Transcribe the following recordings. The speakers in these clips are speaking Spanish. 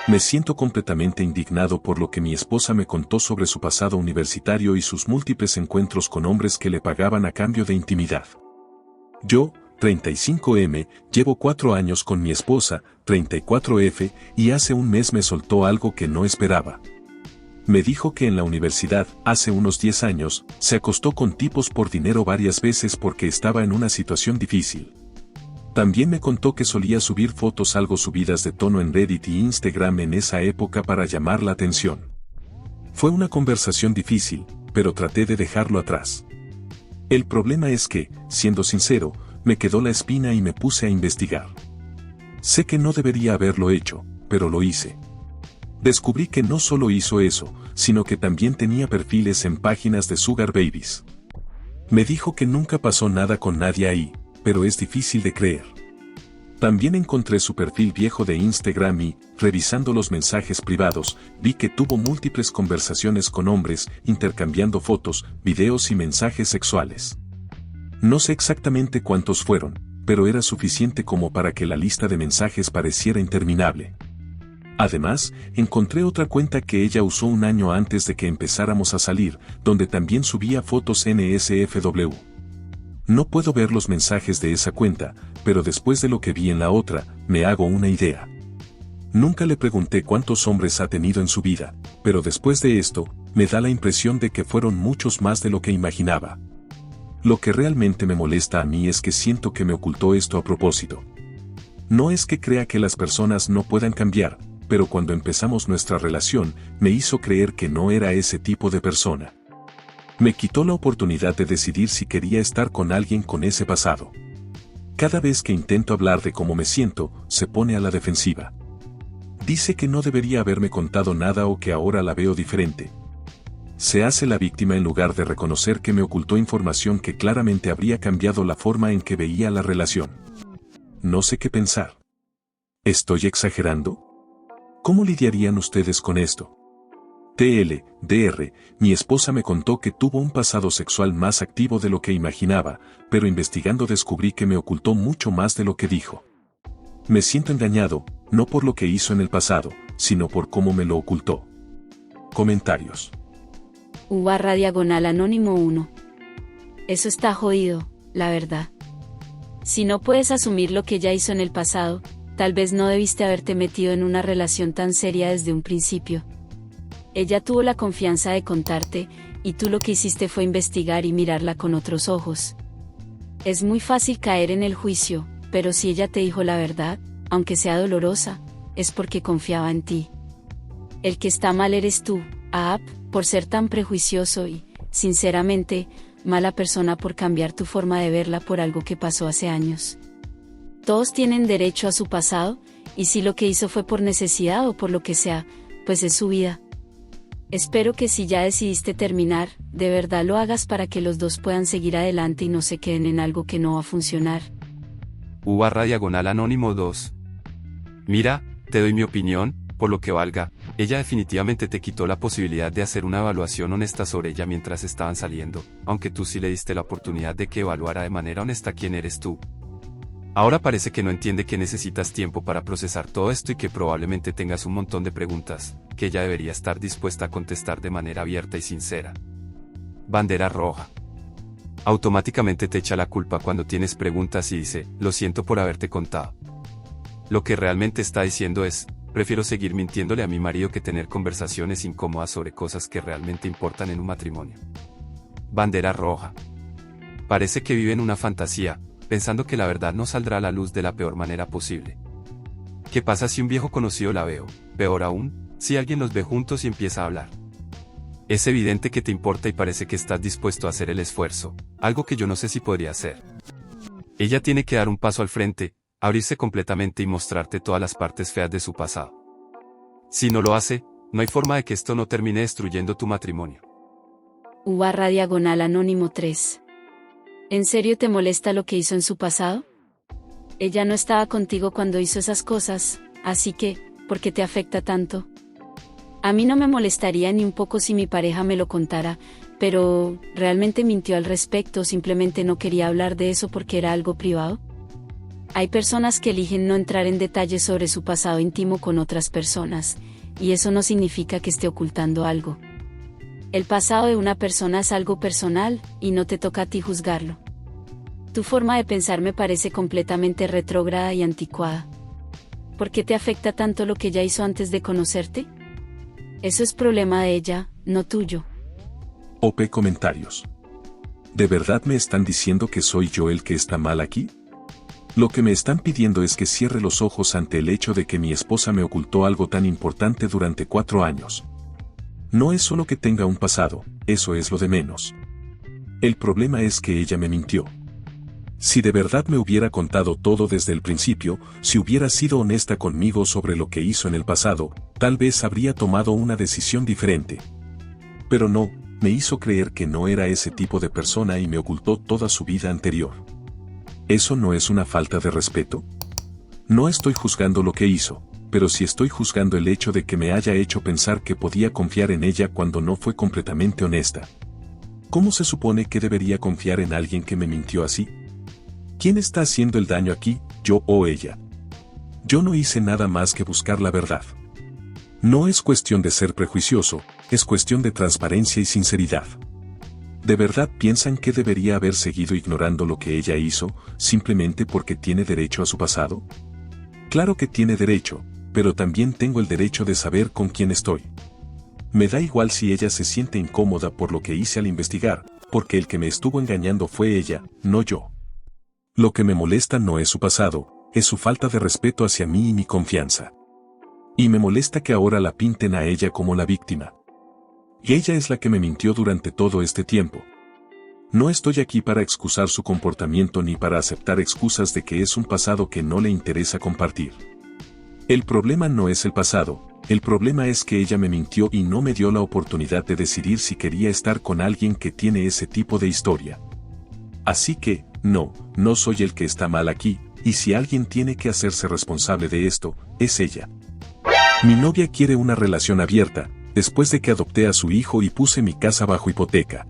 Me siento completamente indignado por lo que mi esposa me contó sobre su pasado universitario y sus múltiples encuentros con hombres que le pagaban a cambio de intimidad. Yo, 35M, llevo 4 años con mi esposa, 34F, y hace un mes me soltó algo que no esperaba. Me dijo que en la universidad, hace unos 10 años, se acostó con tipos por dinero varias veces porque estaba en una situación difícil. También me contó que solía subir fotos algo subidas de tono en Reddit y Instagram en esa época para llamar la atención. Fue una conversación difícil, pero traté de dejarlo atrás. El problema es que, siendo sincero, me quedó la espina y me puse a investigar. Sé que no debería haberlo hecho, pero lo hice. Descubrí que no solo hizo eso, sino que también tenía perfiles en páginas de Sugar Babies. Me dijo que nunca pasó nada con nadie ahí, pero es difícil de creer. También encontré su perfil viejo de Instagram y, revisando los mensajes privados, vi que tuvo múltiples conversaciones con hombres, intercambiando fotos, videos y mensajes sexuales. No sé exactamente cuántos fueron, pero era suficiente como para que la lista de mensajes pareciera interminable. Además, encontré otra cuenta que ella usó un año antes de que empezáramos a salir, donde también subía fotos NSFW. No puedo ver los mensajes de esa cuenta, pero después de lo que vi en la otra, me hago una idea. Nunca le pregunté cuántos hombres ha tenido en su vida, pero después de esto, me da la impresión de que fueron muchos más de lo que imaginaba. Lo que realmente me molesta a mí es que siento que me ocultó esto a propósito. No es que crea que las personas no puedan cambiar, pero cuando empezamos nuestra relación, me hizo creer que no era ese tipo de persona. Me quitó la oportunidad de decidir si quería estar con alguien con ese pasado. Cada vez que intento hablar de cómo me siento, se pone a la defensiva. Dice que no debería haberme contado nada o que ahora la veo diferente. Se hace la víctima en lugar de reconocer que me ocultó información que claramente habría cambiado la forma en que veía la relación. No sé qué pensar. ¿Estoy exagerando? ¿Cómo lidiarían ustedes con esto? Dr. Mi esposa me contó que tuvo un pasado sexual más activo de lo que imaginaba, pero investigando descubrí que me ocultó mucho más de lo que dijo. Me siento engañado, no por lo que hizo en el pasado, sino por cómo me lo ocultó. Comentarios. U/Anónimo 1. Eso está jodido, la verdad. Si no puedes asumir lo que ella hizo en el pasado, tal vez no debiste haberte metido en una relación tan seria desde un principio. Ella tuvo la confianza de contarte, y tú lo que hiciste fue investigar y mirarla con otros ojos. Es muy fácil caer en el juicio, pero si ella te dijo la verdad, aunque sea dolorosa, es porque confiaba en ti. El que está mal eres tú, Aap, por ser tan prejuicioso y, sinceramente, mala persona por cambiar tu forma de verla por algo que pasó hace años. Todos tienen derecho a su pasado, y si lo que hizo fue por necesidad o por lo que sea, pues es su vida. Espero que si ya decidiste terminar, de verdad lo hagas para que los dos puedan seguir adelante y no se queden en algo que no va a funcionar. U/Anónimo 2. Mira, te doy mi opinión, por lo que valga, ella definitivamente te quitó la posibilidad de hacer una evaluación honesta sobre ella mientras estaban saliendo, aunque tú sí le diste la oportunidad de que evaluara de manera honesta quién eres tú. Ahora parece que no entiende que necesitas tiempo para procesar todo esto y que probablemente tengas un montón de preguntas, que ella debería estar dispuesta a contestar de manera abierta y sincera. Bandera roja. Automáticamente te echa la culpa cuando tienes preguntas y dice, lo siento por haberte contado. Lo que realmente está diciendo es, prefiero seguir mintiéndole a mi marido que tener conversaciones incómodas sobre cosas que realmente importan en un matrimonio. Bandera roja. Parece que vive en una fantasía, pensando que la verdad no saldrá a la luz de la peor manera posible. ¿Qué pasa si un viejo conocido la ve o, peor aún, si alguien los ve juntos y empieza a hablar? Es evidente que te importa y parece que estás dispuesto a hacer el esfuerzo, algo que yo no sé si podría hacer. Ella tiene que dar un paso al frente, abrirse completamente y mostrarte todas las partes feas de su pasado. Si no lo hace, no hay forma de que esto no termine destruyendo tu matrimonio. U/Anónimo 3. ¿En serio te molesta lo que hizo en su pasado? Ella no estaba contigo cuando hizo esas cosas, así que, ¿por qué te afecta tanto? A mí no me molestaría ni un poco si mi pareja me lo contara, pero ¿realmente mintió al respecto o simplemente no quería hablar de eso porque era algo privado? Hay personas que eligen no entrar en detalles sobre su pasado íntimo con otras personas, y eso no significa que esté ocultando algo. El pasado de una persona es algo personal, y no te toca a ti juzgarlo. Tu forma de pensar me parece completamente retrógrada y anticuada. ¿Por qué te afecta tanto lo que ella hizo antes de conocerte? Eso es problema de ella, no tuyo. OP comentarios. ¿De verdad me están diciendo que soy yo el que está mal aquí? Lo que me están pidiendo es que cierre los ojos ante el hecho de que mi esposa me ocultó algo tan importante durante 4 años. No es solo que tenga un pasado, eso es lo de menos. El problema es que ella me mintió. Si de verdad me hubiera contado todo desde el principio, si hubiera sido honesta conmigo sobre lo que hizo en el pasado, tal vez habría tomado una decisión diferente. Pero no, me hizo creer que no era ese tipo de persona y me ocultó toda su vida anterior. ¿Eso no es una falta de respeto? No estoy juzgando lo que hizo, pero sí estoy juzgando el hecho de que me haya hecho pensar que podía confiar en ella cuando no fue completamente honesta. ¿Cómo se supone que debería confiar en alguien que me mintió así? ¿Quién está haciendo el daño aquí, yo o ella? Yo no hice nada más que buscar la verdad. No es cuestión de ser prejuicioso, es cuestión de transparencia y sinceridad. ¿De verdad piensan que debería haber seguido ignorando lo que ella hizo, simplemente porque tiene derecho a su pasado? Claro que tiene derecho, pero también tengo el derecho de saber con quién estoy. Me da igual si ella se siente incómoda por lo que hice al investigar, porque el que me estuvo engañando fue ella, no yo. Lo que me molesta no es su pasado, es su falta de respeto hacia mí y mi confianza. Y me molesta que ahora la pinten a ella como la víctima. Y ella es la que me mintió durante todo este tiempo. No estoy aquí para excusar su comportamiento ni para aceptar excusas de que es un pasado que no le interesa compartir. El problema no es el pasado, el problema es que ella me mintió y no me dio la oportunidad de decidir si quería estar con alguien que tiene ese tipo de historia. Así que, no soy el que está mal aquí, y si alguien tiene que hacerse responsable de esto, es ella. Mi novia quiere una relación abierta, después de que adopté a su hijo y puse mi casa bajo hipoteca.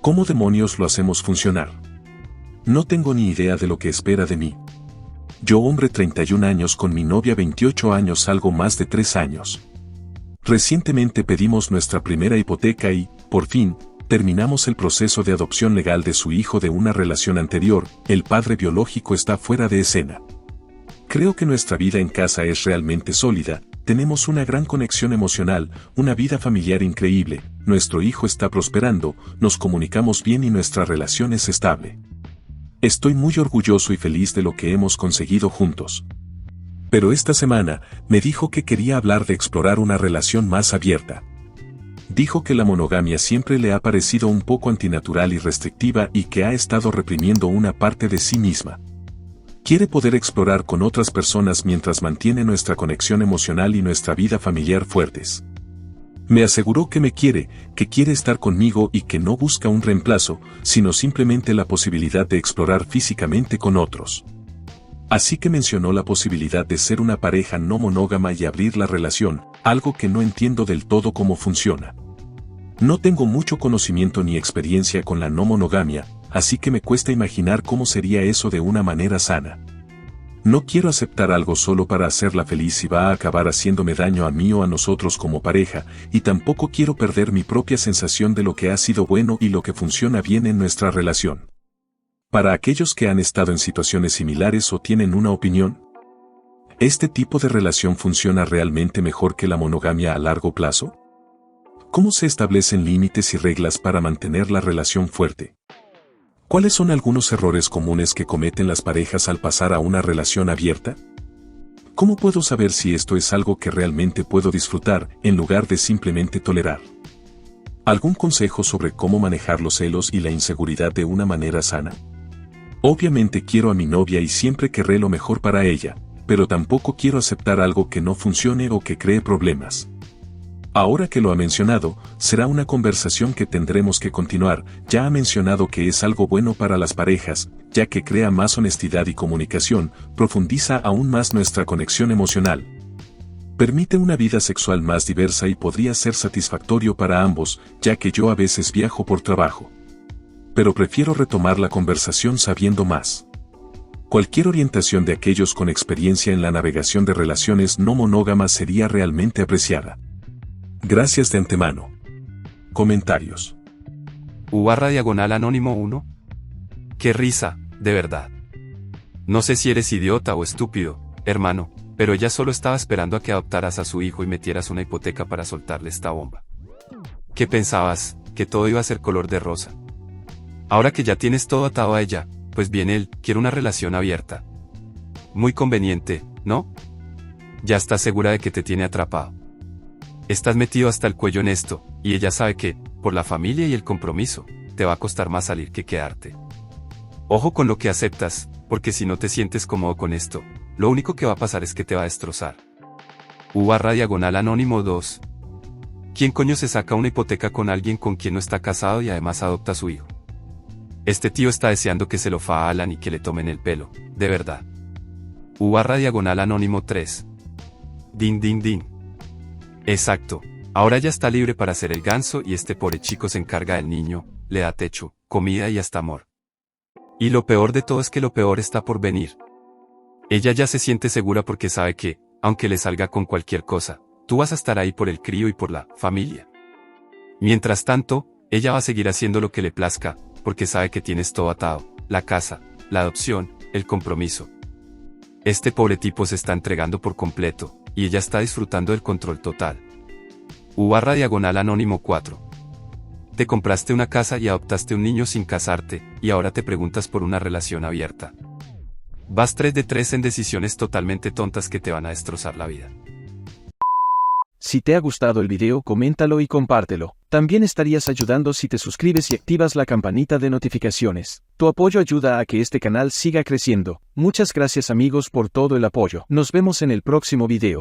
¿Cómo demonios lo hacemos funcionar? No tengo ni idea de lo que espera de mí. Yo, hombre 31 años con mi novia 28 años, algo más de 3 años. Recientemente pedimos nuestra primera hipoteca y, por fin, terminamos el proceso de adopción legal de su hijo de una relación anterior, el padre biológico está fuera de escena. Creo que nuestra vida en casa es realmente sólida, tenemos una gran conexión emocional, una vida familiar increíble, nuestro hijo está prosperando, nos comunicamos bien y nuestra relación es estable. Estoy muy orgulloso y feliz de lo que hemos conseguido juntos. Pero esta semana, me dijo que quería hablar de explorar una relación más abierta. Dijo que la monogamia siempre le ha parecido un poco antinatural y restrictiva y que ha estado reprimiendo una parte de sí misma. Quiere poder explorar con otras personas mientras mantiene nuestra conexión emocional y nuestra vida familiar fuertes. Me aseguró que me quiere, que quiere estar conmigo y que no busca un reemplazo, sino simplemente la posibilidad de explorar físicamente con otros. Así que mencionó la posibilidad de ser una pareja no monógama y abrir la relación, algo que no entiendo del todo cómo funciona. No tengo mucho conocimiento ni experiencia con la no monogamia, así que me cuesta imaginar cómo sería eso de una manera sana. No quiero aceptar algo solo para hacerla feliz si va a acabar haciéndome daño a mí o a nosotros como pareja, y tampoco quiero perder mi propia sensación de lo que ha sido bueno y lo que funciona bien en nuestra relación. Para aquellos que han estado en situaciones similares o tienen una opinión, ¿este tipo de relación funciona realmente mejor que la monogamia a largo plazo? ¿Cómo se establecen límites y reglas para mantener la relación fuerte? ¿Cuáles son algunos errores comunes que cometen las parejas al pasar a una relación abierta? ¿Cómo puedo saber si esto es algo que realmente puedo disfrutar en lugar de simplemente tolerar? ¿Algún consejo sobre cómo manejar los celos y la inseguridad de una manera sana? Obviamente quiero a mi novia y siempre querré lo mejor para ella, pero tampoco quiero aceptar algo que no funcione o que cree problemas. Ahora que lo ha mencionado, será una conversación que tendremos que continuar. Ya ha mencionado que es algo bueno para las parejas, ya que crea más honestidad y comunicación, profundiza aún más nuestra conexión emocional. Permite una vida sexual más diversa y podría ser satisfactorio para ambos, ya que yo a veces viajo por trabajo. Pero prefiero retomar la conversación sabiendo más. Cualquier orientación de aquellos con experiencia en la navegación de relaciones no monógamas sería realmente apreciada. Gracias de antemano. Comentarios. U/Anónimo 1. Qué risa, de verdad. No sé si eres idiota o estúpido, hermano, pero ella solo estaba esperando a que adoptaras a su hijo y metieras una hipoteca para soltarle esta bomba. ¿Qué pensabas? ¿Que todo iba a ser color de rosa? Ahora que ya tienes todo atado a ella, pues bien él quiere una relación abierta. Muy conveniente, ¿no? Ya estás segura de que te tiene atrapado. Estás metido hasta el cuello en esto, y ella sabe que, por la familia y el compromiso, te va a costar más salir que quedarte. Ojo con lo que aceptas, porque si no te sientes cómodo con esto, lo único que va a pasar es que te va a destrozar. U/Anónimo 2. ¿Quién coño se saca una hipoteca con alguien con quien no está casado y además adopta a su hijo? Este tío está deseando que se lo fajalan y que le tomen el pelo, de verdad. U/Anónimo 3. Din din din. Exacto, ahora ya está libre para ser el ganso y este pobre chico se encarga del niño, le da techo, comida y hasta amor. Y lo peor de todo es que lo peor está por venir. Ella ya se siente segura porque sabe que, aunque le salga con cualquier cosa, tú vas a estar ahí por el crío y por la familia. Mientras tanto, ella va a seguir haciendo lo que le plazca, porque sabe que tienes todo atado, la casa, la adopción, el compromiso. Este pobre tipo se está entregando por completo, y ella está disfrutando del control total. U/Anónimo 4. Te compraste una casa y adoptaste un niño sin casarte, y ahora te preguntas por una relación abierta. Vas 3 de 3 en decisiones totalmente tontas que te van a destrozar la vida. Si te ha gustado el video, coméntalo y compártelo. También estarías ayudando si te suscribes y activas la campanita de notificaciones. Tu apoyo ayuda a que este canal siga creciendo. Muchas gracias amigos por todo el apoyo. Nos vemos en el próximo video.